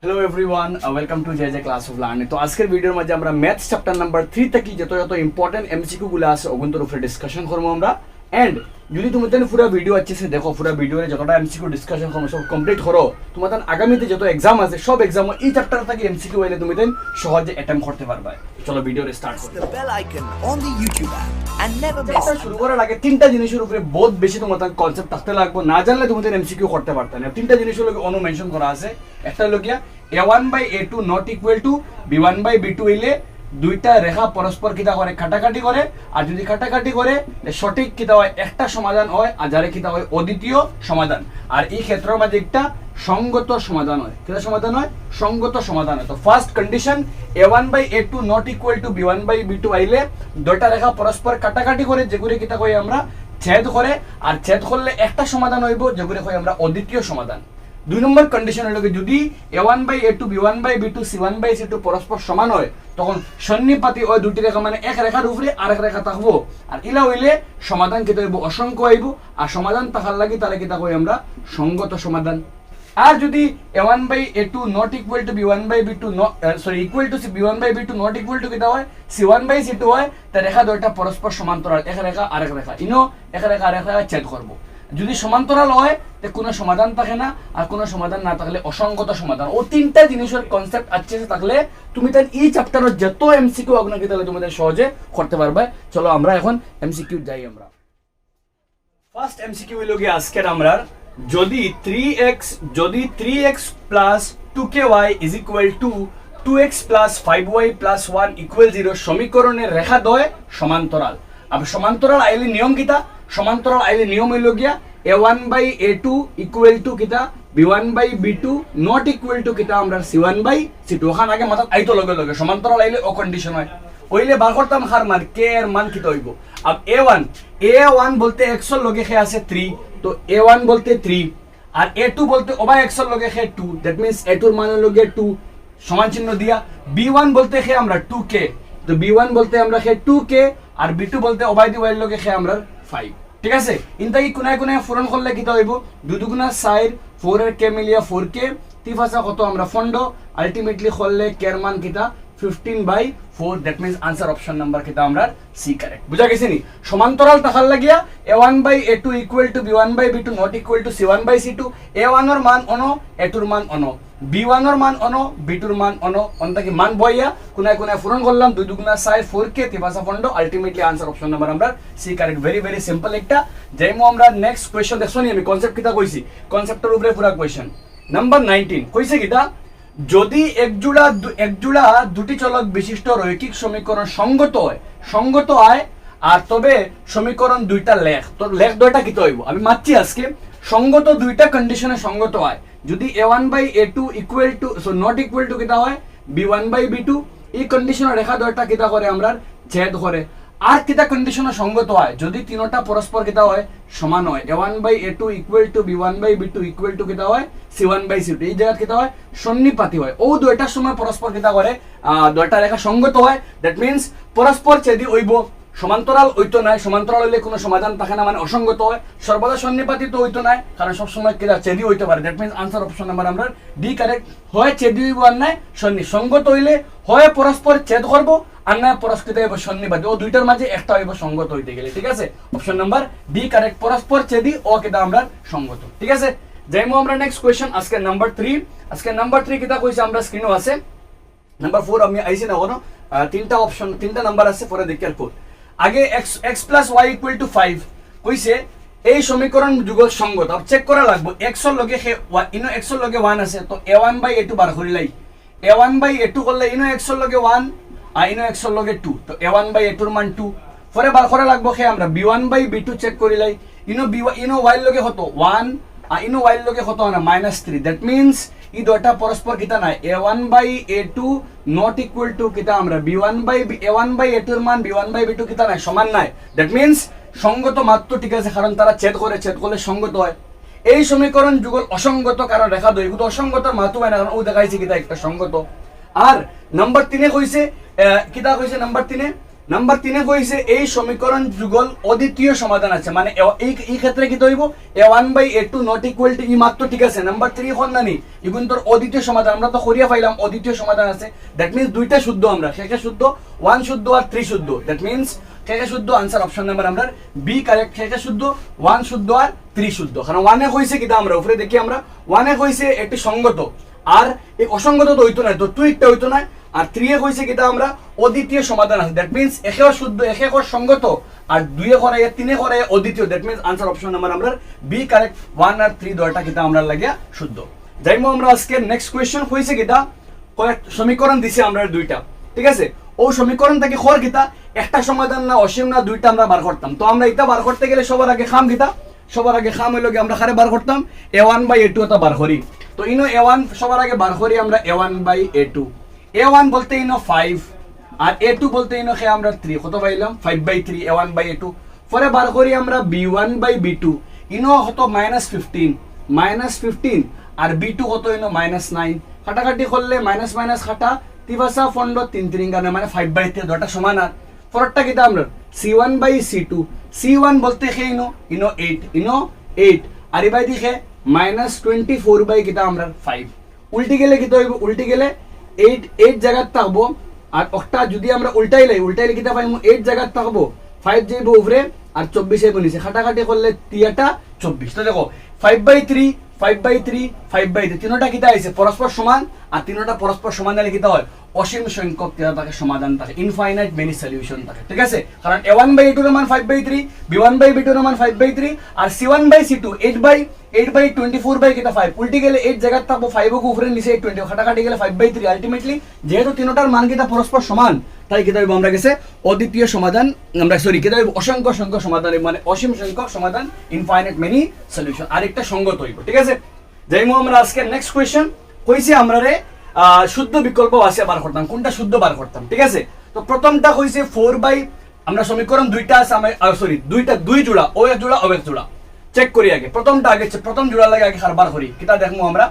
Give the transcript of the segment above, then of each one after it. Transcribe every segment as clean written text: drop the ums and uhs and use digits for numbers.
Hello everyone, welcome to J J class of learning. তো আজকের ভিডিওর মধ্যে আমরা ম্যাথস চ্যাপ্টার নাম্বার 3 থেকে যত ইম্পর্টেন্ট এমসিকিউ গুলো আছে ওগুলোর উপরে ডিসকাশন করবো আমরা। এন্ড যদি তুমি পুরো ভিডিও আছে দেখো, পুরো ভিডিওরে যতটা এমসিকিউ ডিসকাশন করবো সব কমপ্লিট করো, তোমার আগামীতে যত এক্সাম আছে সব এক্সাম এই চ্যাপ্টার থেকে এমসিকিউ হইলে তুমি সহজে অ্যাটেম্প করতে পারবে। চলো ভিডিওরে স্টার্ট করি। the bell icon on the YouTube app and never miss chapter শুরু করার আগে তিনটা জিনিসের উপরে বহুত বেশি তোমার কনসেপ্ট থাকতে লাগবে, না জানলে তুমি এমসিকিউ করতে পারতে না। তিনটা জিনিসের লগে অনু মেনশন করা আছে। একটা হলো গিয়া a1/a2 not equal two b1/b2 হইলে দুইটা রেখা পরস্পর কিতা করে কাটাকাটি করে, আর যদি কাটাকাটি করে সঠিক কিতা হয় একটা সমাধান হয়, আর যারে কিতা হয় অদ্বিতীয় সমাধান। আর এই ক্ষেত্রের মাঝে একটা সঙ্গত সমাধান হয়। কিতা সমাধান হয়? সঙ্গত সমাধান হয়। তো first condition a1/a2 not equal two b1/b2 আইলে দুইটা রেখা পরস্পর কাটাকাটি করে, যেগুলি কিতা কই আমরা ছেদ করে, আর ছেদ করলে একটা সমাধান হইব, যেগুলি কই আমরা অদ্বিতীয় সমাধান। দুই নম্বর কন্ডিশন হলো যদি a1/a2 b1/b2 c1/c2 পরস্পর সমান হয়, তখন সন্নিপাতী ওই দুটি রেখা মানে এক রেখার উপরে আরেক রেখা থাকবো, আর ইলা হইলে সমাধান কিতা হইব? অসংখ্য হইব। আর সমাধান থাকার লাগি তাহলে কিতা কই আমরা সঙ্গত সমাধান। আর যদি a1/a2 not equal two b1/b2 equal to b1/b2 not equal to কিতা হয় c1/c2 হয়, তার রেখা দুইটা পরস্পর সমান্তরাল, এক রেখা আরেক রেখা, ইনো এক রেখা আরেক রেখা ছেদ করব। যদি সমান্তরাল হয় তো কোনো সমাধান থাকে না, আর কোনো সমাধান না থাকলে অসঙ্গত সমাধান। ও তিনটা জিনিসের কনসেপ্ট আছে থাকলে তুমি তার এই চ্যাপ্টারের যত এমসিকিউ আপনাকে তাহলে তোমাদের সহজে করতে পারবে। চলো আমরা এখন এমসিকিউ যাই। আমরা ফার্স্ট এমসিকিউ হইল গিয়ে আজকের আমরা, যদি 3x plus 2ky is equal to 2x plus 5y plus 1 equal 0 সমীকরণের রেখা দ্বয় সমান্তরাল। আর সমান্তরাল আইলে নিয়ম কিতা? সমান্তরাল আইলে নিয়ম হইল গিয়া a1/a2 ইকুয়াল টু কিতা b1/b2 নট ইকুয়াল টু কিতা আমরা c1/c2। ওখানে আগে মাথা আইতো লগে লগে সমান্তরাল আইলে ও কন্ডিশন হয়, ওইলে বার করতাম হার মান কে এর মান কিতা হইব। আর a1 বলতে x এর লগে খে আছে 3, তো a1 বলতে 3, আর a2 বলতে ওবা x এর লগে খে 2, দ্যাট মিন্স a2 এর মান লগে 2 সমান চিহ্ন দিয়া। b1 বলতে খে আমরা 2k, তো b1 বলতে আমরা খে 2k, আর b2 বলতে ওবাই দি ওয়াইল লগে খে আমরা 5। ঠিক আছে, ইনতাই কোনায় কোনায় পূরণ করলে কিতা হইব? 2 দুগুণা 4, 4 এর কে মিলিয়া 4k, 3 ফাঁসা কত আমরা ফন্ড, আলটিমেটলি করলে কের মান কিতা 15/4। That means answer option number কিতা আমরা সি কারেক্ট। বুঝা গেছে নি? সমান্তরাল তাহার লাগিয়া a1/a2 equal to b1/b2 not equal two c1/c2। a1 এর মান অন, a2 এর মান অন, b1 এর মান অন, b2 এর মান অন, অনটাকে মান বইয়া কোনায় কোনায় পূরণ করলাম, 2 দুগুণা 4, 4k, 3 ফাঁসা ফন্ড, আলটিমেটলি আনসার অপশন নাম্বার আমরা C correct. Very very simple একটা। যাইমু আমরা নেক্সট কোয়েশ্চন। দেখছো নি আমি কনসেপ্ট কিতা কইছি? কনসেপ্টের উপরে পুরা কোয়েশ্চন। নাম্বার 19 কইছে কিতা, যদি একজোড়া দুটি চলক বিশিষ্ট রৈখিক সমীকরণ সঙ্গত হয় আর তবে সমীকরণ দুইটা লেখ, তো লেখ দুইটা কিতা হইব? আমি মানছি আজকে সঙ্গত দুইটা কন্ডিশনে সঙ্গত হয়। যদি a1/a2 equal to not equal to কিতা হয় b1/b2, এই কন্ডিশনে রেখা দুইটা কিতা করে আমরা ছেদ করে। আর কিতা কন্ডিশনে সঙ্গত হয়? যদি তিনটা পরস্পর কিতা হয় সমান হয়। a1/a2 equal to b1/b2 equal to কিতা হয় c1/c2, এই জায়গা কিতা হয় সন্নিপাতী হয়। ও দুইটার সময় পরস্পর কিতা করে দুইটা রেখা সঙ্গত হয়। দ্যাট মিন্স পরস্পর ছেদি হইব, সমান্তরাল হইতো নাই। সমান্তরাল হইলে কোনো সমাধান থাকে না, মানে অসঙ্গত হয়। সর্বদা সন্নিপাতী তো হইতো নাই, কারণ সবসময় কিতা ছেদি হইতে পারে। That means answer option number আমরা ডি কারেক্ট। হয় ছেদি হইব আর নাই সঙ্গত হইলে হয় পরস্পর ছেদ করবো, আর না পরস্পর হইব সন্নিপাতী। ও দুইটার মাঝে একটা হইব সঙ্গত হইতে গেলে। ঠিক আছে, অপশন নাম্বার ডি কারেক্ট। পরস্পর ছেদি ও কিতা আমরা সঙ্গত। ঠিক আছে, যাইমু আমরা নেক্সট কোয়েশ্চন। আজকে নাম্বার 3। আজকে নাম্বার 3 কিতা কইছে আমরা স্ক্রিনও আছে। নাম্বার 4 আমি আইছি না কোনো, তিনটা অপশন তিনটা নাম্বার আছে, পরে দেখি আর কোড। আগে x plus y equal to 5 কইছে এই সমীকরণ যুগল সঙ্গত। আব চেক করা লাগবে x এর লগে ইনো x এর লগে 1 আছে, তো a1/a2 বার করিলাই। a1/a2 করলে ইনো x এর লগে 1 আর ইনো x এর লগে 2, তো a1/a2 এর মান 2। পরে বার করা লাগবে খে আমরা b1/b2 চেক করিলাই। ইনো y এর লগে কত 1 আর ইনো y এর লগে কত না -3। দ্যাট মিন্স এই দুইটা পরস্পর কিতা নাই a1/a2 নট ইকুয়াল টু কিতা আমরা a1/a2 এর মান b1/b2 কিতা নাই সমান নাই। দ্যাট মিন্স সঙ্গত মাত্র। ঠিক আছে, কারণ তারা ছেদ করলে সঙ্গত হয়। এই সমীকরণ যুগল অসঙ্গত, কারণ রেখা দুই কিন্তু অসঙ্গতর মাত্র হয় না, কারণ ও দেখাইছে কিতা একটা সঙ্গত। আর নাম্বার 3 কইছে কিতা কইছে নাম্বার 3 নাম্বার 3 কইছে এই সমীকরণ যুগল অদ্বিতীয় সমাধান আছে মানে এই ক্ষেত্রে কি হইব a1/a2 নট ইকুয়াল টু ই মাত্র ঠিক আছে নাম্বার 3 হন নানি ইগুন তোর অদ্বিতীয় সমাধান আমরা তো করিয়া পাইলাম অদ্বিতীয় সমাধান আছে দ্যাট মিন্স দুইটা শুদ্ধ আমরা শেষে শুদ্ধ 1 শুদ্ধ আর 3 শুদ্ধ দ্যাট মিন্স শেষে শুদ্ধ आंसर অপশন নাম্বার আমরা বি কারেক্ট শেষে শুদ্ধ 1 শুদ্ধ আর 3 শুদ্ধ কারণ 1 এ কইছে কিটা আমরা উপরে দেখি আমরা 1 এ কইছে একটি সঙ্গত আর এই অসঙ্গত তো হইতো না তো 2 একটা হইতো না আর 3 এ কইছে কিটা আমরা অদ্বিতীয় সমাধান আছে দ্যাট মিন্স একে শুদ্ধ একে সঙ্গত আর 2 এ করে 3 এ করে অদ্বিতীয় that means answer option number আমরা বি কারেক্ট 1 আর 3 দুইটা কিটা আমরা লাগিয়া শুদ্ধ যাইমু আমরা আজকে নেক্সট কোশ্চেন কইছে কিটা কয়েক সমীকরণ দিছে আমরা দুইটা ঠিক আছে ও সমীকরণ থেকে খর কিটা একটা সমাধান না অসীম না দুইটা আমরা বার করতাম তো আমরা এটা বার করতে গেলে সবার আগে খাম কিটা সবার আগে খাম হইলো কি আমরা খারে বার করতাম a1/a2 তা বার করি তো ইনো a1 সবার আগে বার করি আমরা a1/a2 a1 বলতে ইনো 5 আর a2 বলতে ইনো খে আমরা 3 কত পাইলাম 5/3 a1/a2 পরে বার করি আমরা b1/b2 ইনো কত -15 আর b2 কত ইনো -9 কাটাকাটি করলে মাইনাস মাইনাস কাটা তিবাসা ফন্ড 3 3 গানে মানে 5/3 দুটো সমান আর পরেরটা কিটা আমরা c1/c2 c1 বলতে খে ইনো 8 আর এবাই দিকে -24 কিটা আমরা 5 উল্টি গেলে কি হইব উল্টি গেলে 8 জায়গা থাকবো আর একটা যদি আমরা উল্টাইলে কিটা পাইমু 8 জায়গা থাকবো 5 যাইব উপরে আর 24 যাইব নিচে কাটাকাটি করলে 3টা 24 তো দেখো 5/3 তিনটা কিটা আইছে পরস্পর সমান আর তিনটা পরস্পর সমান হলে কিটা হয় অসীম সংখ্যক কিটা থাকে সমাধান থাকে ইনফাইনাইট মেনি সলিউশন থাকে ঠিক আছে কারণ a1/a2 এর মান 5/3 b1/b2 এর মান 5/3 আর c1/c2 8/24 কিটা 5 উল্টি গেলে 8 জায়গা থাকবো 5 কে উপরে নিচে 20 কাটাকাটি গেলে 5/3 আলটিমেটলি যেহেতু তিনটার মান কিটা পরস্পর সমান তাই কিটা হইব আমরা গেছে অদ্বিতীয় সমাধান আমরা কিটা হইব অসংখ্য সংখ্যক সমাধান মানে অসীম সংখ্যক সমাধান ইনফাইনাইট মেনি সলিউশন আরেকটা সঙ্গত হইব ঠিক আছে যাইমু আমরা আজকে নেক্সট কোশ্চেন কইছে আমরা রে শুদ্ধ বিকল্প আছে বার করতাম কোনটা শুদ্ধ বার করতাম ঠিক আছে তো প্রথমটা কইছে 4 আমরা সমীকরণ দুইটা আছে দুই জোড়া ও এক জোড়া ও এক জোড়া চেক করি আগে প্রথমটা আগে প্রথম জোড়া লাগে আগে বার করি কিটা দেখমু আমরা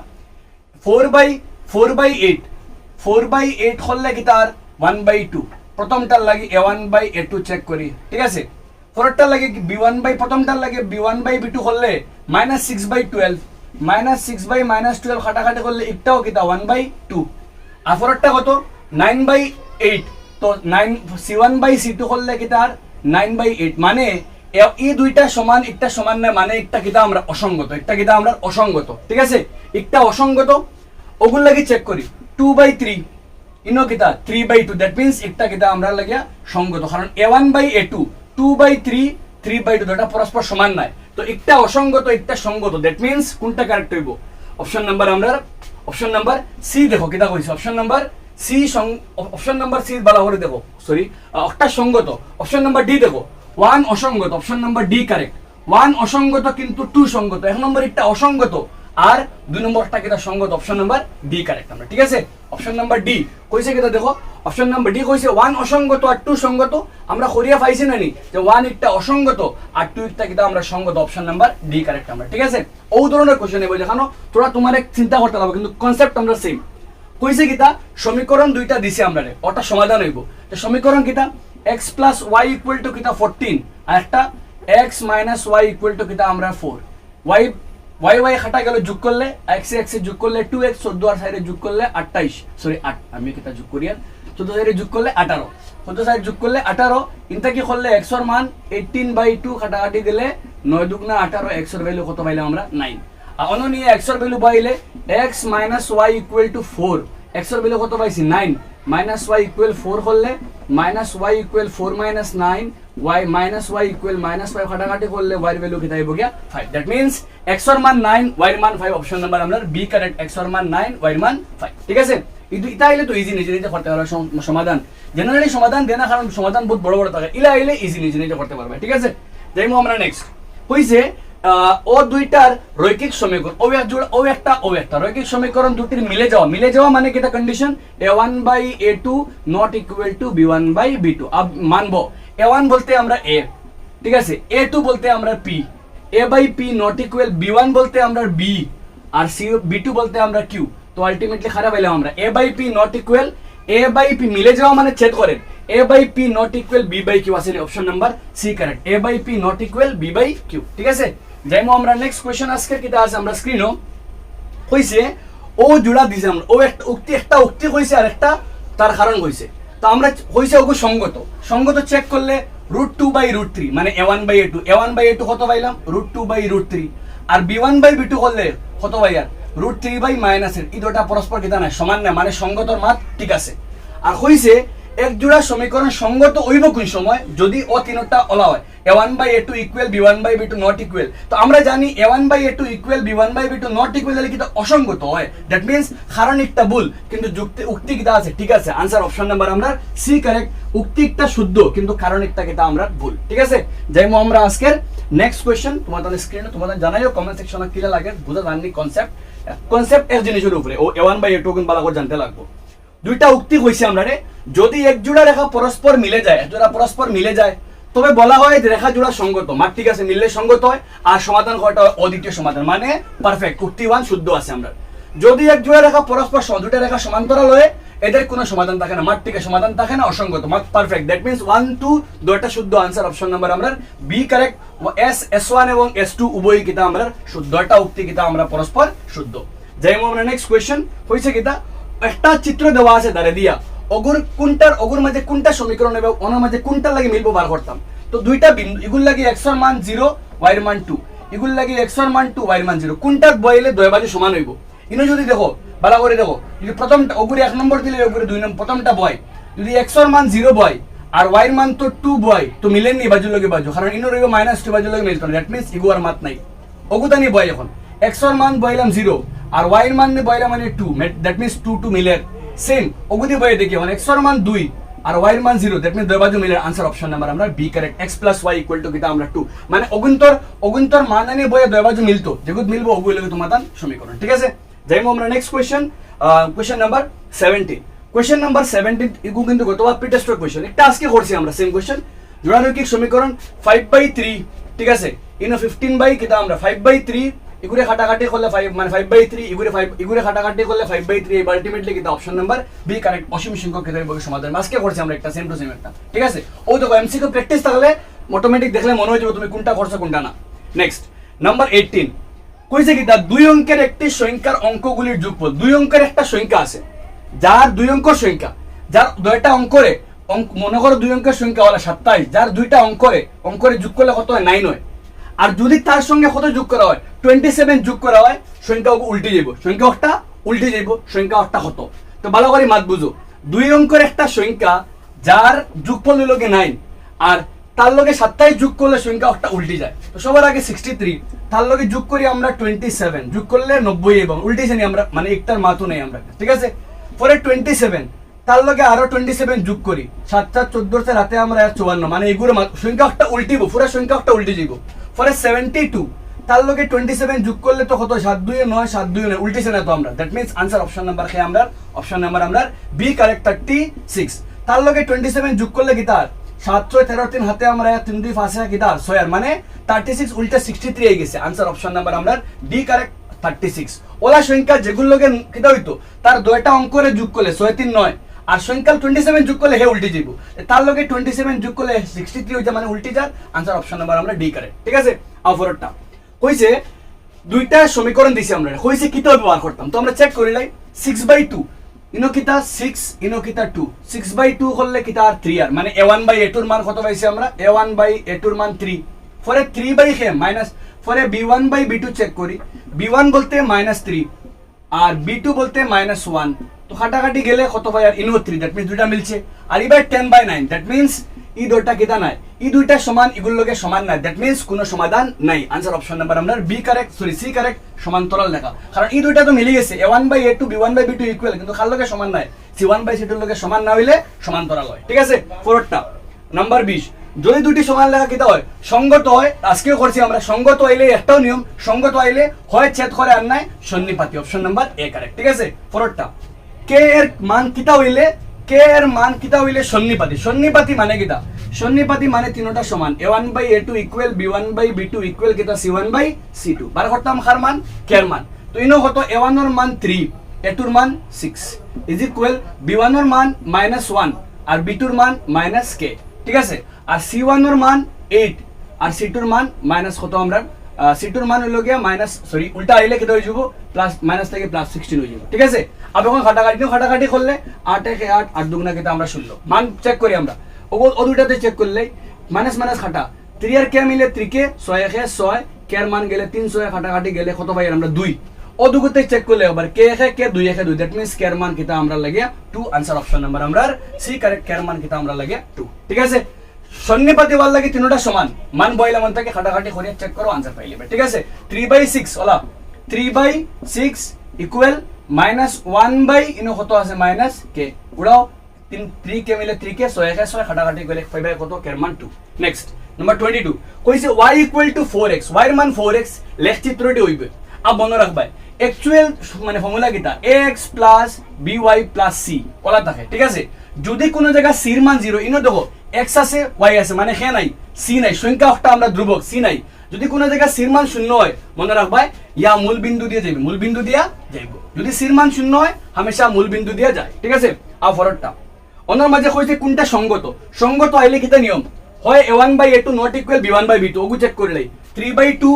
4/8 হলে কি তার 1/2 প্রথমটার লাগে a1/a2 চেক করি ঠিক আছে পরেরটার লাগে প্রথমটার লাগে b1/b2 হলে -6/12 -6/-12 কাটাকাটি করলে একটাও কিটা 1/2 আর পরেরটা কত 9/8 তো 9 c1/c2 করলে কিটা আর 9/8 মানে এই দুইটা সমান একটা সমান না মানে একটা কিটা আমরা অসঙ্গত একটা কিটা আমরা অসঙ্গত ঠিক আছে একটা অসঙ্গত ওগুলো লাগি চেক করি 2/3 ইনো কিটা 3/2 দ্যাট মিন্স একটা কিটা আমরা লাগিয়া সঙ্গত কারণ a1/a2 2/3 3/2 দুটো পরস্পর সমান নাই তো একটা অসঙ্গত একটা সঙ্গত দ্যাট মিন্স কোনটা কারেক্ট হইব অপশন নাম্বার সি দেখো কিটা কইছে অপশন নাম্বার সি বলা করে দেখো সরি একটা সঙ্গত অপশন নাম্বার ডি দেখো 1 অসঙ্গত অপশন নাম্বার ডি কারেক্ট 1 অসঙ্গত কিন্তু 2 সঙ্গত এক নম্বর একটা অসঙ্গত আর দুই নম্বরটা কিটা সঙ্গত অপশন নাম্বার ডি কারেক্ট আমরা ঠিক আছে অপশন নাম্বার ডি কইছে কিটা দেখো অপশন নাম্বার ডি কইছে 1 অসঙ্গত আর 2 সঙ্গত আমরা করিয়া পাইছি নানি যে 1 একটা অসঙ্গত আর 2 একটা কিটা আমরা সঙ্গত অপশন নাম্বার ডি কারেক্ট আমরা ঠিক আছে ওই ধরনের কোশ্চেন এবো দেখানো তোরা তোমার এক চিন্তা করতে লাগবে কিন্তু কনসেপ্ট আমরা সেম কইছে কিটা সমীকরণ দুইটা দিছি আমরা রে ওটা সমাধান হইব তো সমীকরণ কিটা x + y = কিটা 14 আর একটা x - y = কিটা আমরা 4 y খাটা গেল যোগ করলে x এ যোগ করলে 2x 14 আর সাইডে যোগ করলে 28 সরি 8 আমি কিটা যোগ করি আর 14 সাইডে যোগ করলে 18 14 সাইডে যোগ করলে 18 ইনটা কি করলে x এর মান 18/2 কাটাকাটি গেলে 9 দুগুণা 18 x এর ভ্যালু কত পাইলাম আমরা 9 আর অন্য নিয়ে x এর ভ্যালু পাইলে x - y = 4 x এর ভ্যালু কত পাইছি 9 - y = 4 হলে -y = 4 - 9 y - y = -5 কাটাকাটি করলে y এর ভ্যালু কিটা হইব গিয়া 5 দ্যাট মিন্স x এর মান 9 y এর মান 5 অপশন নাম্বার আমরা বি কারেক্ট x এর মান 9 y এর মান 5 ঠিক আছে এটা আইলে তো ইজি নিজে নিজে করতে পারবে সমাধান জেনারেলি সমাধান দেনা কারণ সমাধান বহুত বড় বড় থাকে ইলা আইলে ইজি নিজে নিজে করতে পারবে ঠিক আছে যাইমু আমরা নেক্সট কইছে ও দুইটার রৈখিক সমীকরণ ও একটা রৈখিক সমীকরণ দুটির মিলে যাওয়া মানে কিটা condition a1/a2 not equal two b1/b2 अब মানবো a1 বলতে আমরা a ঠিক আছে a2 বলতে আমরা p a/p not equal b1 বলতে আমরা b আর b2 বলতে আমরা q তো আলটিমেটলি খারাপ হইলাম আমরা a/p নট ইকুয়াল a/p মিলে যাওয়া মানে ছেদ করেন a by p not equal b by q আছে option number C correct a by p not equal b by q ঠিক আছে যাইমো আমরা নেক্সট কোশ্চেন আজকে কিটা আছে আমরা স্ক্রিনও কইছে ও জোড়া দিছে আমরা ও একটা উক্তি কইছে আর একটা তার কারণ কইছে তো আমরা কইছে ওগো সঙ্গত চেক করলে √2/√3 মানে a1 by a2 a1 by a2 কত পাইলাম √2/√3 আর b1 by b2 করলে কত পাইয়া √3/-8 এই দুটো পরস্পর কিটা না সমান না মানে সঙ্গতর মাত ঠিক আছে আর কইছে এক জোড়া সমীকরণ সঙ্গত হইব কোন সময় যদি ও তিনটা ওলা হয় a1 by a2 equal b1 by b2 not equal তো আমরা জানি a1 by a2 equal b1 by b2 not equal হলে কিটা অসঙ্গত হয় দ্যাট মিন্স কারণ একটা ভুল কিন্তু যুক্তি উক্তি কিটা আছে ঠিক আছে আনসার অপশন নাম্বার আমরা সি কারেক্ট উক্তি একটা শুদ্ধ কিন্তু কারণ একটা কিটা আমরা ভুল ঠিক আছে যাইমো আমরা আজকের নেক্সট কোশ্চেন তোমাদের স্ক্রিনে তোমাদের জানাইও কমেন্ট সেকশনে কি লাগে বুঝা জানি কনসেপ্ট এক জিনিসের উপরে ও a1 by a2 কোন ভালো করে জানতে লাগবে দুইটা উক্তি কইছি আমরা রে যদি এক জোড়া রেখা পরস্পর মিলে যায় তবে বলা হয় যে রেখা জোড়া সঙ্গত মার ঠিক আছে মিললে সঙ্গত হয় আর সমাধান করাটা হয় অদ্বিতীয় সমাধান মানে পারফেক্ট উক্তি 1 শুদ্ধ আছে আমরা যদি এক জোড়া রেখা পরস্পর দুইটা রেখা সমান্তরাল হয় এদের কোনো সমাধান থাকে না মার ঠিক সমাধান থাকে না অসঙ্গত মার পারফেক্ট দ্যাট মিন্স 1 2 দুইটা শুদ্ধ আনসার অপশন নাম্বার আমরা বি কারেক্ট s1 এবং s2 উভয়ই কিটা আমরা শুদ্ধ একটা উক্তি কিটা আমরা পরস্পর শুদ্ধ যাইমো আমরা নেক্সট কোশ্চেন হইছে কিটা একটা চিত্র দেওয়া আছে দাঁড়ে দিয়া অগুর মাঝে কোনটা সমীকরণ এবং ওনার মাঝে কোনটা লাগে মিলবো বার করতাম তো দুইটা বিন্দু এগুলো লাগে x এর মান 0 y এর মান 2 এগুলো লাগে x এর মান 2 y এর মান 0 কোনটা বইলে দুই বাজু সমান হইব ইনো যদি দেখো ভালো করে দেখো যদি প্রথমটা অগুরে 1 নম্বর দিলে অগুরে 2 নম্বর প্রথমটা বয় যদি x এর মান 0 বয় আর y এর মান তো 2 বয় তো মিলেন নি বাজু লগে বাজু কারণ ইনো রইব -2 বাজু লগে মিলতো দ্যাট মিন্স ইগু আর মাত নাই অগুতানি বয় এখন x এর মান বইলাম 0 আর y এর মান নে বইলাম মানে 2 দ্যাট মিন্স 2 2 মিলে সেম ওগুদি বই দেখি মানে x এর মান 2 আর y এর মান 0 দ্যাট মিন্স দুই বাজু মিলে আনসার অপশন নাম্বার আমরা বি কারেক্ট x + y = কিটা আমরা 2 মানে অগুন্তর মান আনি বই দুই বাজু মিলতো যেগুত মিলবো ওগুলো লাগে সমাধান সমীকরণ ঠিক আছে যাইমো আমরা next question number 17 question number 17 ইগু কিন্তু গতবার প্রিটেস্টেড কোশ্চেন একটা আজকে করছি আমরা সেম কোশ্চেন জোড়ারৈখিক সমীকরণ 5/3 ঠিক আছে ইনো 15 কিটা আমরা 5/3 ইগুরে কাটাকাটি করলে 5 মানে 5/3 ইগুরে কাটাকাটি করলে 5/3 এই আলটিমেটলি কিটা অপশন নাম্বার বি কারেক্ট অসীম সংখ্যক ক্ষেত্রের বই সমাধান আজকে করছি আমরা একটা সেম টু সেম একটা ঠিক আছে ও দেখো এমসিকিউ প্র্যাকটিস থাকলে অটোমেটিক দেখলে মনে হয়ে যাবে তুমি কোনটা করছো কোনটা না নেক্সট নাম্বার 18 কইছে কিটা দুই অঙ্কের একটি সংখ্যার অঙ্কগুলির যোগফল দুই অঙ্কের একটা সংখ্যা আছে যার দুই অঙ্কের সংখ্যা যার দুইটা অঙ্করে মনে করো দুই অঙ্কের সংখ্যা হলো 27 যার দুইটা অঙ্করে যোগ করলে কত হয় 9 হয় আর যদি তার সঙ্গে কত যোগ করা হয় 27 যোগ করা হয় সংখ্যা উল্টে যাইব সংখ্যা কত তো ভালো করে মাত বুঝো দুই অঙ্কের একটা সংখ্যা যার যোগফল হলো 9 আর তার লগে 27 যোগ করলে সংখ্যা উল্টে যায় তো সবার আগে 63 তার লগে যোগ করি আমরা 27 যোগ করলে 90 এবং উল্টেছে নি আমরা মানে একটার মাতও নেই আমরা ঠিক আছে পরে 27 তার লগে আরো 27 যোগ করি 7 7 14 রাতে আমরা 54 মানে এগুলো সংখ্যা উল্টিব পুরো সংখ্যা উল্টে যাইব পরে 72 তার লগে 27 যোগ করলে তো কত 7 2 9 7 2 9 উল্টেছে না তো আমরা that means answer option number কে আমরা অপশন নাম্বার আমরা বি কারেক্ট 36 তার লগে 27 যোগ করলে কি তার 7 6 13 3 হাতে আমরা 3 2 5 কি তার 6 আর মানে 36 উল্টা 63 হয়ে গেছে আনসার অপশন নাম্বার আমরা ডি কারেক্ট 36 ওলা সংখ্যা যেগুলো লগে কিটা হইতো তার দুইটা অঙ্করে যোগ করলে 6 3 9 আর সংখ্যা 27 যোগ করলে হে উল্টে যাইব তার লগে 27 যোগ করলে 63 হইছে মানে উল্টে যায় আনসার অপশন নাম্বার আমরা ডি কারেক্ট ঠিক আছে আফরটা কইছে দুইটা সমীকরণ দিছি আমরা কইছে কিটা ব্যবহার করতাম তো আমরা চেক করি লাই 6/2 ইনো কিটা 6 ইনো কিটা 2 6/2 করলে কিটা আর 3 আর মানে a1/a2 এর মান কত পাইছি আমরা a1/a2 এর মান 3 পরে 3/m মাইনাস পরে b1/b2 চেক করি b1 বলতে -3 আর b2 বলতে -1 তো কাটাকাটি গেলে কত হয় আর ইনো 3 দ্যাট মিন্স দুইটা মিলছে আর এবার 10/9 দ্যাট মিন্স এই দুইটা কিটা নাই এই দুইটা সমান এগুলোর লগে সমান নাই দ্যাট মিন্স কোনো সমাধান নাই আনসার অপশন নাম্বার আমরা বি কারেক্ট সি কারেক্ট সমান্তরাল লেখা কারণ এই দুইটা তো মিলে গেছে a1/a2 b1/b2 ইকুয়াল কিন্তু কার লগে সমান নাই c1/c2 এর লগে সমান না হইলে সমান্তরাল হয় ঠিক আছে পরেরটা নাম্বার 20 যদি দুটি সমান লেখা কিটা হয় সঙ্গত হয় আজকেও করছি আমরা সঙ্গত হইলে একটাও নিয়ম সঙ্গত হইলে হয় ছেদ করে আর নাই সন্নিপাতি অপশন নাম্বার এ কারেক্ট ঠিক আছে পরেরটা কে এর মান কিটা হইলে সন্নিপাতি মানে কিটা সন্নিপাতি মানে তিনটা সমান a1/a2 ইকুয়াল b1/b2 ইকুয়াল কিটা c1/c2 বার করতাম কার মান কে এর মান তো ইনো কত a1 এর মান 3 a2 এর মান 6 ইজ ইকুয়াল b1 এর মান -1 আর বিটুর মান মাইনাস কে, ঠিক আছে। আর C1 এর মান 8 আর C2 এর মান মাইনাস কত আমরা C2 এর মান হলো গিয়া মাইনাস সরি উল্টা আইলে কত হয়ে যাব প্লাস মাইনাস থেকে প্লাস 16 হয়ে যাব, ঠিক আছে। আর এখন খাটাখাটি করলে 8 একে 8 8 দুগুণা কেটে আমরা 16 মান চেক করি আমরা ও দুটাতে চেক করলে মাইনাস মাইনাস খাটা 3 আর কে মিলে 3 কে 6 একে 6 কে এর মান গেলে 3 6 খাটাখাটি গেলে কত পাই আমরা 2 ও দুগুতে চেক করলে আবার কে একে কে 2 একে 2 দ্যাট মিন্স কে এর মান কিটা আমরা লাগে 2 আনসার অপশন নাম্বার আমরা সি কারেক্ট কে এর মান কিটা আমরা লাগে 2, ঠিক আছে। সন্নিপাতি ওয়াল লাগে তিনটা সমান মান বইলা মান থেকে খাটাখাটি করে চেক করো আনসার পাই যাবে, ঠিক আছে। 3/6 ওলা 3/6 ইকুয়াল মাইনাস 1 ইনো কত আছে মাইনাস কে উড়াও 3 কে মিলে 3 কে 6 একে 6 খাটাখাটি করে পাইবে কত কে এর মান 2। নেক্সট নাম্বার 22 কইছে y equal to 4x y এর মান 4x লেখ চিত্রটি হইবে। আব মনে রাখবা অ্যাকচুয়াল মানে ফর্মুলা কিটা ax plus by plus c OLA থাকে, ঠিক আছে। যদি কোন জায়গা c এর মান 0 ইনো দেখো x আছে y আছে মানে হে নাই c নাই সংখ্যা একটা আমরা ধ্রুবক c নাই। যদি কোন জায়গা c এর মান 0 হয় মনে রাখবা ইয়া মূল বিন্দু দিয়ে যাবে, মূল বিন্দু দিয়া যাইব। যদি c এর মান 0 হয় হামেশা মূল বিন্দু দিয়া যায়, ঠিক আছে। আর ফরটা অন্যর মাঝে কইছে কোনটা সঙ্গত, সঙ্গত আইলে কিটা নিয়ম হয় a1/a2 not equal b1/b2 ওগু check করলেই 3/2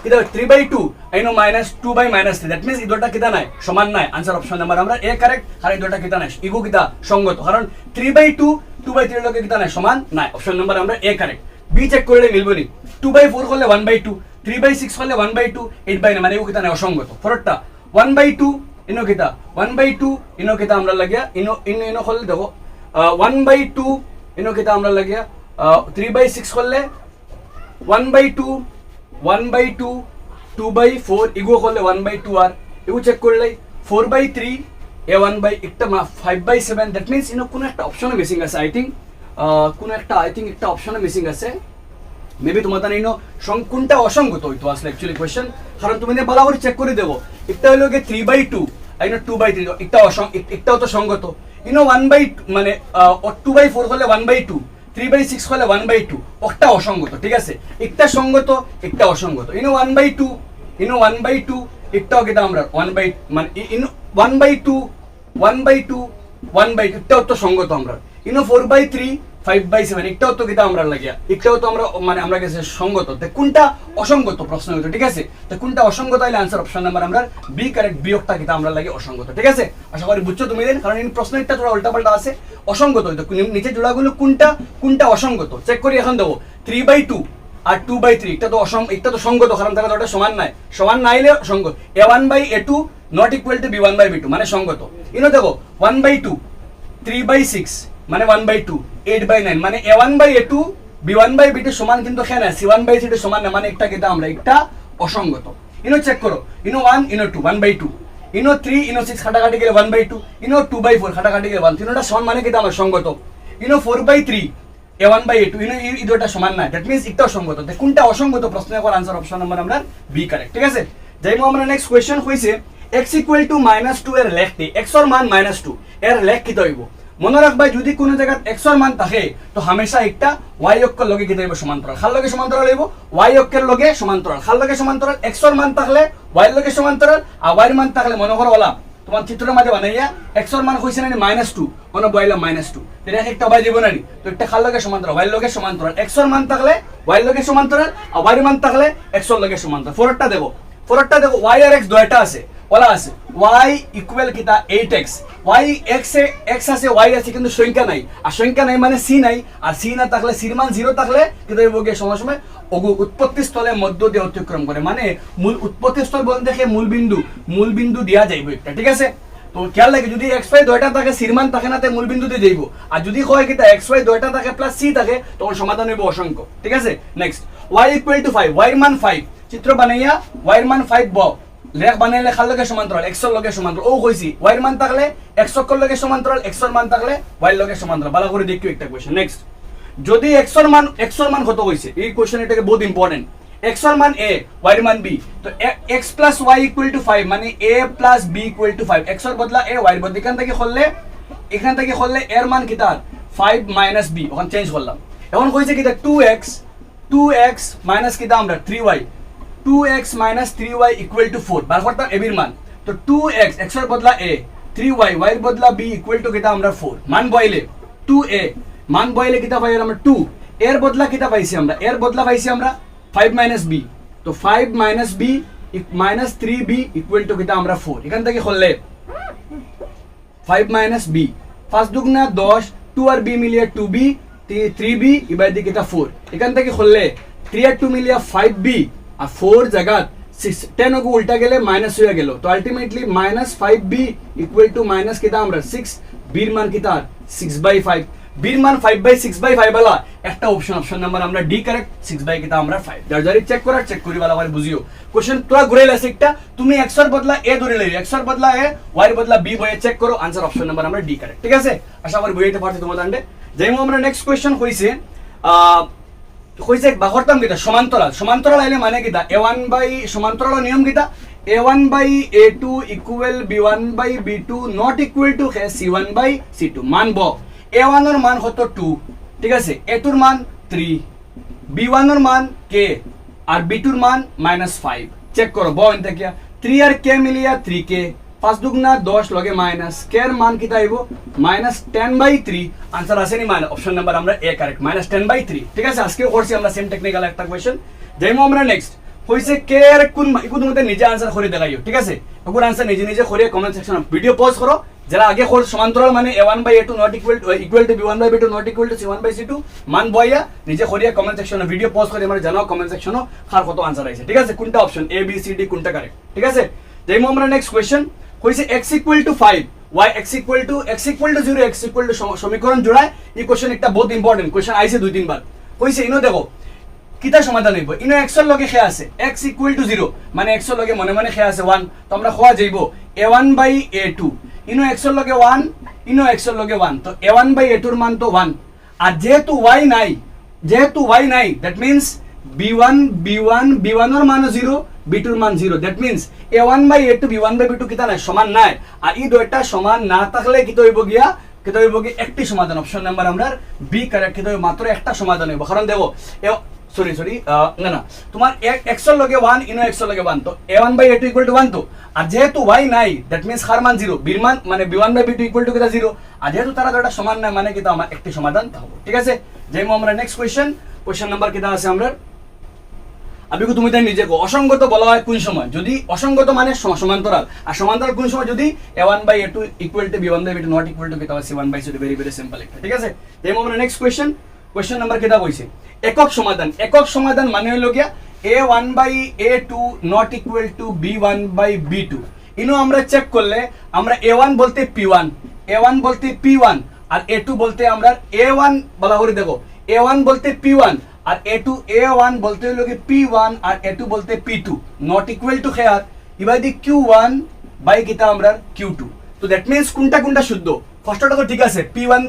কিটা 3/2 আইনো মাইনাস 2/-3 দ্যাট মিন্স ইদোটা কিটা নাই সমান নাই আনসার অপশন নাম্বার আমরা এ কারেক্ট। আর ইদোটা কিটা নাই ইগো কিটা সঙ্গত কারণ 3/2 2/3 লগে কিটা নাই সমান নাই অপশন নাম্বার আমরা এ কারেক্ট। বি চেক করলে মিলবো নি 2/4 করলে 1/2 3/6 করলে 1/2 8/9 মানে ইগো কিটা নাই অসঙ্গত। ফরটা 1/2 ইনো কিটা 1/2 ইনো কিটা আমরা লাগিয়া ইনো ইনো করলে দেখো 1/2 ইনো কিটা আমরা লাগিয়া 3/6 করলে 1/2 1/2 2/4 ইগো করলে 1/2 আর ইগো চেক করলে 4/3 a1 বাই একটা 5/7 দ্যাট মিন্স ইনো কোন একটা অপশনে মিসিং আছে আই থিংক কোন একটা একটা অপশনে মিসিং আছে মেবি তোমার তার ইনো কোনটা অসঙ্গত হইতো আসলে অ্যাকচুয়ালি কোশ্চেন কারণ তুমি নে বলা করে চেক করে দেবো একটা হলো কি 3/2 আইনো 2/3 একটাও তো সঙ্গত ইনো 1/2 মানে 2/4 হলে 1/2 3/6 হলে 1/2 একটা অসঙ্গত, ঠিক আছে। একটা সঙ্গত একটা অসঙ্গত ইনো 1/2 ইনো 1/2 একটাও কিটা আমরা 1/2 মানে ইনো 1/2 একটাও তো সঙ্গত আমরা ইনো 4/3 5/7 একটাও তো কিটা আমরা লাগিয়া একটাও তো আমরা মানে আমরা কাছে সঙ্গত কোনটা অসঙ্গত প্রশ্ন হইতো, ঠিক আছে। তো কোনটা অসঙ্গত হইলে আনসার অপশন নাম্বার আমরা বি কারেক্ট বিয়োগটা কিটা আমরা লাগে অসঙ্গত, ঠিক আছে। আশা করি বুঝছো তুমি দেন কারণ এই প্রশ্নটা তোরা উল্টাপাল্টা আছে অসঙ্গত হইতো নিচে জোড়াগুলো কোনটা অসঙ্গত চেক করি এখন দেবো 3/2 আর 2/3 এটা তো সঙ্গত কারণ তারা দুটো সমান নাইলে সঙ্গত a1/a2 not equal two b1/b2 মানে সঙ্গত ইনো দেখো 1/2 3/6 মানে 1/2 8/9 মানে a1/a2 b1/b2 সমান কিন্তু কেন c1/c2 সমান না মানে একটা কিটা আমরা একটা অসঙ্গত ইনো চেক করো ইনো 1 ইনো 2 1/2 ইনো 3 ইনো 6 খাটাখাটি গেলে 1/2 ইনো 2/4 খাটাখাটি গেলে 1 তিনটা সমান মানে কিটা আমরা সঙ্গত ইনো 4/3 a1/a2 ইনো এই দুটো সমান না দ্যাট মিন্স একটা অসঙ্গত কোনটা অসঙ্গত প্রশ্নের পর আনসার অপশন নাম্বার আমরা বি কারেক্ট, ঠিক আছে। যাইমো আমরা নেক্সট কোশ্চেন হইছে x = -2 এর লেখতে x এর মান -2 এর লেখ কি হইব মনে রাখবা যদি কোনো জায়গা x এর মান থাকে তো হামেশা একটা y অক্ষর লগে কি হইব সমান্তরাল খাল লগে সমান্তরাল হইব y অক্ষের লগে সমান্তরাল খাল লগে সমান্তরাল x এর মান থাকলে y এর লগে সমান্তরাল আর y এর মান থাকলে মনে করো ওলা তোমার চিত্রের মধ্যে বানাইয়া x এর মান হইছে না -2 মনে বইলা -2 এটা একটা বাই দিব না তো একটা খাল লগে সমান্তরাল y এর লগে সমান্তরাল x এর মান থাকলে y এর লগে সমান্তরাল আর y এর মান থাকলে x এর লগে সমান্তরাল ফরটা দেখো y আর x দুইটা আছে ওলা আছে y ইকুয়াল কিটা 8x y x আছে y আছে কিন্তু সংখ্যা নাই আর সংখ্যা নাই মানে c নাই আর c না থাকলে c এর মান 0 থাকলে কিন্তু এই বগে সময় উৎপত্তি স্থলে মধ্য দিয়ে অতিক্রম করে মানে মূল উৎপত্তি স্থল বলতে দেখে মূল বিন্দু দেয়া যাইব একটা, ঠিক আছে। তো খেয়াল লাগে যদি x y দুইটা থাকে c এর মান থাকে না তে মূল বিন্দু দিয়ে যাইব আর যদি হয় কিটা x y দুইটা থাকে প্লাস c থাকে তখন সমাধান হইব অসংখ্য, ঠিক আছে। Next y equal to 5 y এর মান 5 চিত্র বানাইয়া y এর মান 5 বউ লেখ বানাইলে খাল লগে সমান্তরাল x এর লগে সমান্তরাল ও কইছি y এর মান থাকলে x অক্ষর লগে সমান্তরাল x এর মান থাকলে y এর লগে সমান্তরাল ভালো করে দেখিও একটা কোশ্চেন। নেক্সট যদি x এর মান কত হইছে এই কোশ্চেন এটাকে বহুত ইম্পর্টেন্ট x এর মান a y এর মান b তো x + y = 5 মানে a + b = 5 x এর বদলা a y এর বদলা এখান থেকে করলে এর মান কি তার 5 - b ওখান চেঞ্জ করলাম এখন কইছে কি 2x মাইনাস কি দাম আমরা 3y 2x - 3y = 4 বার করতাম a এর মান তো 2x x এর বদলা a 3y y এর বদলা b = কি দাম আমরা 4 মান বইলে 2a মান বইলে কিতা পাই আমরা 2 এর বদলা কিতা পাইছি আমরা এর বদলা পাইছি আমরা 5 মাইনাস b তো 5 minus b minus 3b equal to কিতা আমরা 4 এখান থেকে হলে 5 মাইনাস b 5 দুগুণা 10 2 আর b মিলিয়ে 2b 3b এবার দিকে কিতা 4 এখান থেকে হলে 3 আর 2 মিলিয়ে 5b আর 4 জায়গা 6 10 को उल्टा गेले माइनस हो गेलो तो ultimately minus 5b equal to minus किता আমরা 6 बीर मान किता 6/5 बीर मान 5/6/5 वाला একটা অপশন নাম্বার আমরা ডি কারেক্ট 6 কিতা আমরা 5 যার চেক করি वाला বারে বুঝিও কোশ্চেন তোরা ঘুরাইলা একটা তুমি x এর বদলা a ধরে লই x এর বদলা a y এর বদলা b বয়ে চেক করো आंसर অপশন নাম্বার আমরা ডি কারেক্ট ঠিক আছে আশা করি বুঝাইতে পারছি তোমাদের আন্ডে যেমন আমরা নেক্সট কোশ্চেন হইছে কইছে বাহরতাম কিতা সমান্তরাল আইলে মানে কিতা a1 বাই সমান্তরাল নিয়ম কিতা a1 by a2 equal b1 by b2 not equal to c1 by c2 মানব a1 এর মান হতো 2 ঠিক আছে a2 এর মান 3 b1 এর মান k আর b2 এর মান -5 চেক করো বইন দেখিয়া 3 আর k মিলিয়া 3k 5 দুগুণা 10 লগে মাইনাস k এর মান কিতা আইবো -10/3 आंसर আসেনি মানে অপশন নাম্বার আমরা এ কারেক্ট -10/3 ঠিক আছে আজকে করছি আমরা সেম টেকনিক্যাল একটা কোশ্চেন যেমন আমরা নেক্সট হইছে k এর কোন ইকুদ মতে নিজে आंसर করে দেখাইও ঠিক আছে ওগুর आंसर নিজে করে কমেন্ট সেকশনে ভিডিও পজ করো যারা আগে কোর্স সমান্তরাল মানে a1/a2 not equal two b1/b2 not equal two c1/c2 মান বইয়া নিজে করিয়া কমেন্ট সেকশনে ভিডিও পজ করে আমরা জানাও কমেন্ট সেকশনে কার কত आंसर আইছে ঠিক আছে কোনটা option a b c d কোনটা কারেক্ট ঠিক আছে যেমন আমরা নেক্সট কোশ্চেন কইছে x equal to 5 y x equal to 0 x equal to সমীকরণ জোড়ায় এই কোশ্চেন একটা বহুত ইম্পর্টেন্ট কোশ্চেন আইছে দুই তিনবার কইছে ইনো দেখো কিতা সমাধান হইব ইনো x এর লগে খে আছে x ইকুয়াল টু 0 মানে x এর লগে মনে খে আছে 1 তো আমরা খোয়া যাইব a1 by a2 Eno x এর লগে 1 ইনো x এর লগে 1 তো a1 বাই a2 এর মান তো 1 আর যেহেতু y নাই দ্যাট মিন্স b1 এর মান 0 b2 এর মান 0 that means a1 by a2 b1 by b2 কিতা নাই সমান নাই আর এই দুইটা সমান না থাকলে কি হইব গিয়া একটি সমাধান অপশন নাম্বার আমরা বি কারেক্ট কি হইব মাত্র একটা সমাধান হইব কারণ দেখো সরি না তোমার x এর লগে 1 ইনো x এর লগে 1 তো a1 by a2 equal two 1 তো আর যেহেতু y নাই দ্যাট মিন্স হার মান 0 বীর মান মানে b1 by b2 equal to কিতা 0 আর যেহেতু তারা দুইটা সমান না মানে কিতা আমার একটি সমাধান থাকবে ঠিক আছে যেমন আমরা নেক্সট কোশ্চেন নাম্বার কিতা আছে আমরা আবিগো তুমি তাই নিজে অসঙ্গত বলা হয় কোন সময় যদি অসঙ্গত মানে সমান্তরাল আর সমান্তরাল কোন সময় যদি a1 by a2 equal to b1 by b2 not equal to কিতা c1 by c2 very simple একটা ঠিক আছে যেমন আমরা নেক্সট কোশ্চেন নাম্বার কিতা কইছে একক সমাধান মানে হলো গিয়া a1 by a2 not equal to b1 by b2 ইনো আমরা চেক করলে আমরা a1 বলতে p1 আর a2 বলতে আমরা a1 বলা করে দেখো a1 বলতে p1 আর a1 বলতে হলো কি p1 আর a2 বলতে p2 নট ইকুয়াল টু খেয়ার এবার দি q1 বাই কিতা আমরা q2 তো দ্যাট মিন্স কোনটা শুদ্ধ ফার্স্টটা তো ঠিক আছে p1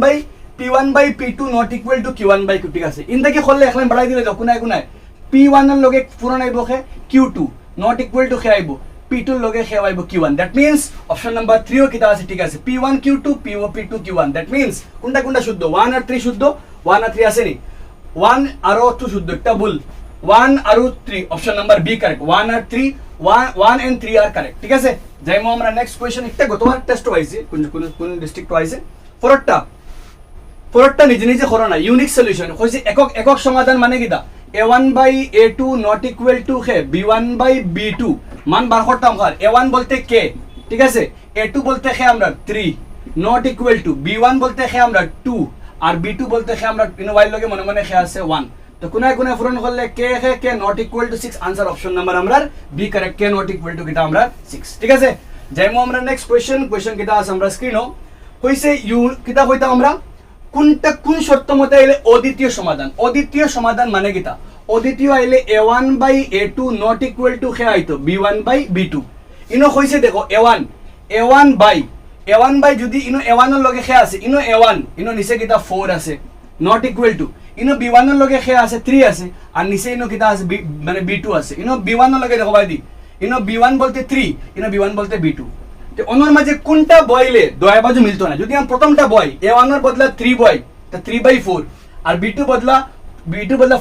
by p2 not equal to q1 by q ঠিক আছে ইনটাকে করলে এখন বাড়াই দিলে দেখো কোনায় p1 এর লগে পুরো আইবো খে q2 নট ইকুয়াল টু খে আইবো p2 এর লগে খে আইবো q1 that means option number 3 ও কিতা আছে ঠিক আছে p1 q2 p2 q1 that means কোনটা শুদ্ধ 1 আর 3 শুদ্ধ 1 আর 3 আছে নি 1 আর 2 শুদ্ধ একটা ভুল 1 আর 3 অপশন নাম্বার বি কারেক্ট 1 আর 3 1 এন্ড 3 আর কারেক্ট ঠিক আছে যাইমো আমরা নেক্সট কোশ্চেন একটা গতবার টেস্ট হইছে কোন ডিস্ট্রিক্ট হইছে পরেরটা নিজে করো না ইউনিক সলিউশন কইছে একক সমাধান মানে কিটা a1 by a2 not equal to হে b1 বাই b2 মান বার করতাম কার a1 বলতে k ঠিক আছে a2 বলতে হে আমরা 3 নট ইকুয়াল টু b1 বলতে হে আমরা 2 আর b2 বলতে হে আমরা ইনো ওয়াই লগে মনে হে আছে 1 তো কোনায় পূরণ করলে k not equal to 6 answer option number আমরা B correct k not equal to কিটা আমরা 6 ঠিক আছে যাইমো আমরা নেক্সট কোশ্চেন কিটা আছে আমরা স্ক্রিনও কইছে কিটা কইতাম আমরা কোন শর্ত মতে আইলে অদ্বিতীয় সমাধান মানে কিটা অদ্বিতীয় আইলে a1 by a2 not equal two খে আইতো b1 বাই b2 ইনো কইছে দেখো a1 বাই যদি ইনো a1 এর লগে খে আছে ইনো a1 ইনো নিচে কিটা 4 আছে not equal two Eno b1 এর লগে খে আছে 3 আছে আর নিচে ইনো কিটা আছে মানে b2 আছে ইনো b1 এর লগে দেখো ভাই দি ইনো b1 বলতে 3 ইনো b1 বলতে b2 তো অন্যর মাঝে কোনটা বইলে দয়া বাজু মিলতো না যদি আমি প্রথমটা বই a1 এর বদলা 3 বই তা 3/4 আর b2 বদলা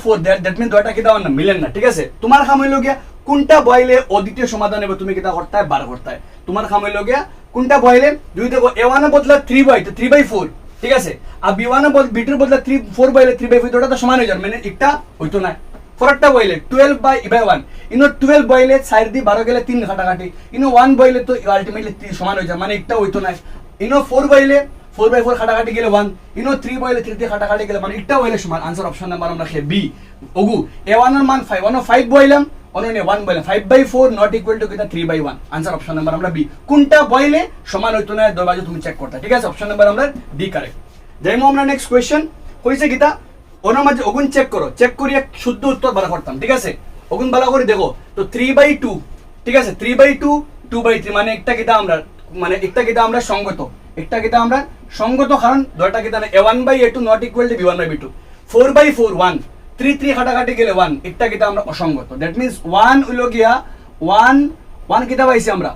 4 দ্যাট মিন দয়টা কিটা না মিলেন না ঠিক আছে তোমার কাম হইলো গিয়া কোনটা বইলে অদ্বিতীয় সমাধান হবে তুমি কিটা করতে হয় বার করতে হয় তোমার কাম হইলো গিয়া কোনটা বইলে যদি দেখো a1 এর বদলা 3 বই তো 3/4 ঠিক আছে আর B1 এর বদলে B2 এর বদলে 4 বইলে 3/4 দুটো তো সমান হয়ে যাবে মানে একটা হইতো না ফরকটা বইলে 12/1 ইনো 12 বইলে 4 দি 12 গেলে 3 কাটাকাটি ইনো 1 বইলে তো আলটিমেটলি 3 সমান হয়ে যায় মানে একটা হইতো না ইনো 4 বইলে 4/4 কাটাকাটি গেলে 1 ইনো 3 বইলে 3 দিয়ে কাটাকাটি গেলে মানে একটা হইলে সমান आंसर অপশন নাম্বার আমরা খে বি ওগু a1 এর মান 5 1 5 বইলাম অননে 1 বইলাম 5/4 নট ইকুয়াল টু কিটা 3/1 आंसर অপশন নাম্বার আমরা বি কোনটা বইলে সমান হইতো না দুই বাজু তুমি চেক করতে ঠিক আছে অপশন নাম্বার আমরা ডি কারেক্ট যাইমু আমরা নেক্সট কোশ্চেন কইছে কিটা ওনার মাঝে ওগুন চেক করো চেক করিয়া শুদ্ধ উত্তর বার করতাম ঠিক আছে ওগুন ভালো করে দেখো তো 3/2 ঠিক আছে 3/2 2/3 মানে একটা কিটা আমরা সঙ্গত একটা কিটা আমরা সঙ্গত কারণ দুইটা কিটা না a1/a2 not equal two b1/b2 4/4 1 3 3 কাটাকাটি গেলে 1 একটা কিটা আমরা অসঙ্গত দ্যাট মিন্স 1 হইলো গিয়া 1 কিটা পাইছি আমরা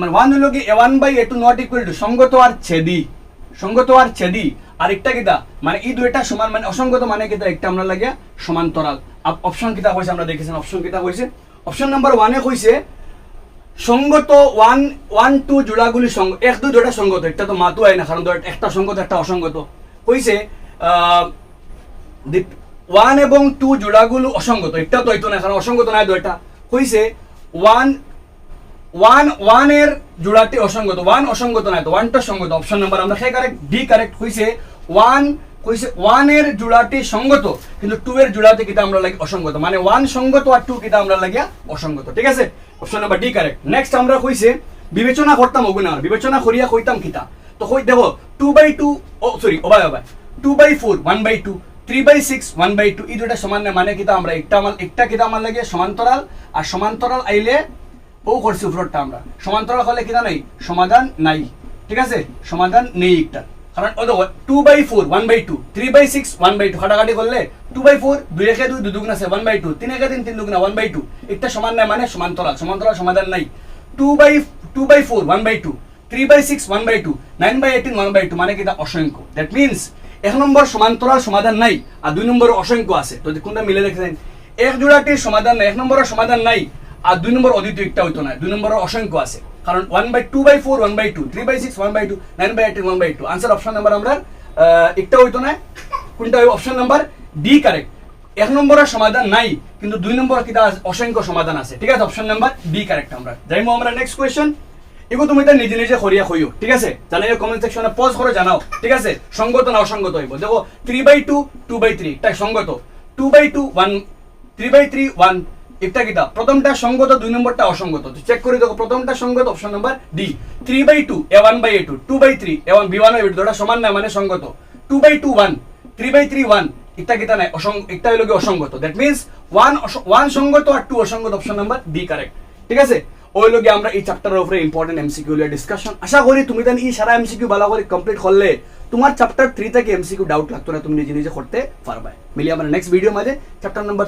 মানে 1 হইলো গিয়া a1/a2 নট ইকুয়াল টু সঙ্গত আর ছেদি আর একটা কিটা মানে এই দুইটা সমান মানে অসঙ্গত মানে কিটা একটা আমরা লাগিয়া সমান্তরাল অপশন কিটা হইছে আমরা দেখেছেন অপশন কিটা হইছে অপশন নাম্বার 1 এ কইছে সঙ্গত 1 2 জোড়াগুলি সঙ্গ 1 2 দুইটা সঙ্গত একটা তো মাতু হয় না কারণ একটা সঙ্গত একটা অসঙ্গত কইছে 1 এবং 2 জোড়াগুলো অসঙ্গত একটা তো হইতো না কারণ অসঙ্গত না দুইটা কইছে 1 এর জোড়াটি অসঙ্গত 1 অসঙ্গত না তো 1 টা সঙ্গত অপশন নাম্বার আমরা হে কারেক্ট ডি কারেক্ট কইছে 1 এর জোড়াটি সঙ্গত কিন্তু 2 এর জোড়াটি কিটা আমরা লাগি অসঙ্গত মানে 1 সঙ্গত আর 2 কিটা আমরা লাগিয়া অসঙ্গত ঠিক আছে option number D correct next আমরা কইছে বিবেচনা করতাম ওগুনা বিবেচনা করিয়া কইতাম কিটা তো কই দেখো 2/2 ওবাই 2/4 1/2 3/6 1/2 এই দুটো সমান না মানে কিটা আমরা একটা কিটা আমার লাগে সমান্তরাল আর সমান্তরাল আইলে ও করছি উপরটা আমরা সমান্তরাল হলে কিটা নাই সমাধান নাই ঠিক আছে সমাধান নেই একটা কারণ ও দেখো 2/4 1/2 3/6 1/2 কাটাকাটি করলে 2/4 2 একে 2 2 দুগুণা 1/2 3 একে 3 3 দুগুণা 1/2 একটা সমান না মানে সমান্তরাল সমাধান নাই 2/4 1/2 3/6 1/2 9/18 1/2 মানে কিটা অসংখ্য দ্যাট মিন্স এক নম্বর সমান্তরাল সমাধান নাই আর দুই নম্বর অসংখ্য আছে তো কোনটা মিলে দেখেন এক জোড়াটির সমাধান নাই এক নম্বরের সমাধান নাই আর দুই নম্বর অদ্বিতীয় একটা হইতো না দুই নম্বরের অসংখ্য আছে কারণ 2/4 1/2 3/6 1/2 9/18 1/2 आंसर অপশন নাম্বার আমরা একটা হইতো না কোনটা অপশন নাম্বার ডি কারেক্ট এক নম্বরের সমাধান নাই কিন্তু দুই নম্বর কিটা অসংখ্য সমাধান আছে ঠিক আছে অপশন নাম্বার ডি কারেক্ট আমরা যাইমু আমরা নেক্সট কোশ্চেন এগো তুমি তা নিজে নিজে করিয়া কইও ঠিক আছে জানাইও কমেন্ট সেকশনে পজ করে জানাও ঠিক আছে সঙ্গত না অসঙ্গত হইব দেখো 3/2 2/3 এটা সঙ্গত 2/2 1 3/3 1 একটা কিটা প্রথমটা সঙ্গত দুই নম্বরটা অসঙ্গত তো চেক করে দেখো প্রথমটা সঙ্গত option number D 3/2 a1/a2 2/3 a1 b1/b2 দুটো সমান না মানে সঙ্গত 2/2 1 3/3 1 একটা কিটা নাই একটা হইলো কি অসঙ্গত দ্যাট মিন্স 1 সঙ্গত আর 2 অসঙ্গত অপশন নাম্বার ডি কারেক্ট ঠিক আছে ওই লগে আমরা এই চ্যাপ্টারের উপরে ইম্পর্টেন্ট এমসিকিউ লিয়ে ডিসকাশন আশা করি তুমি তান এই সারা এমসিকিউ ভালো করে কমপ্লিট করলে তোমার চ্যাপ্টার 3 থেকে এমসিকিউ ডাউট লাগতো না তুমি নিজে নিজে করতে পারবে মিলি আমরা নেক্সট ভিডিও মাঝে চ্যাপ্টার নাম্বার